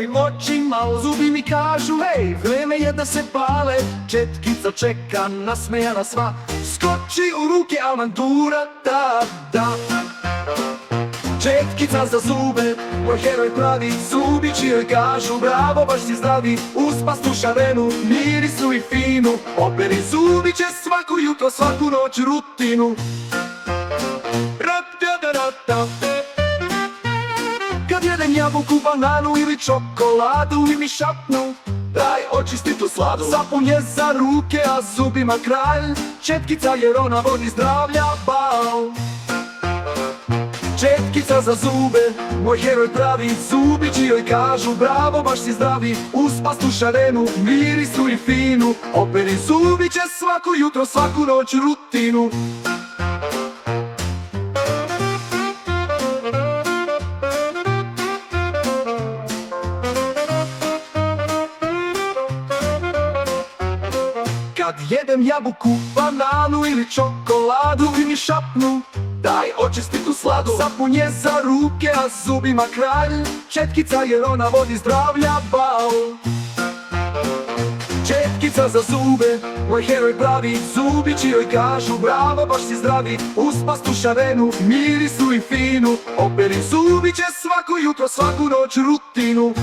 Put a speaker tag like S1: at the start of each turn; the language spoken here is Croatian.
S1: otvorim oči malo, zubi mi kažu hej, vreme je da se pale. Četkica čeka nasmejana sva, skoči u ruke Almandura, da. Četkica za zube, moj heroj pravi, zubi će joj kažu bravo, baš si zdravi. Uz pastu šarenu, mirisnu i finu, operi zubi će svako jutro, svaku noć rutinu. Kad jedem jabuku, bananu ili čokoladu i mi šapnu daj očisti tu sladu. Sapun je za ruke, a zubima kralj, četkica jer ona vodi zdravlja bal. Četkica za zube, moj heroj pravi, zubi će joj kažu bravo, baš si zdravi. Uz pastu šarenu, mirisnu i finu, operi zubi će svako jutro, svaku noć rutinu. Kad jedem jabuku, bananu ili čokoladu i mi šapnu daj očisti tu sladu. Sapun je za ruke, a zubima kralj, četkica jer ona vodi zdravlja bal. Četkica za zube, moj heroj pravi, zubi će joj kažu bravo, baš si zdravi. Uz pastu šarenu, mirisnu i finu, operi zubi će svako jutro, svaku noć rutinu.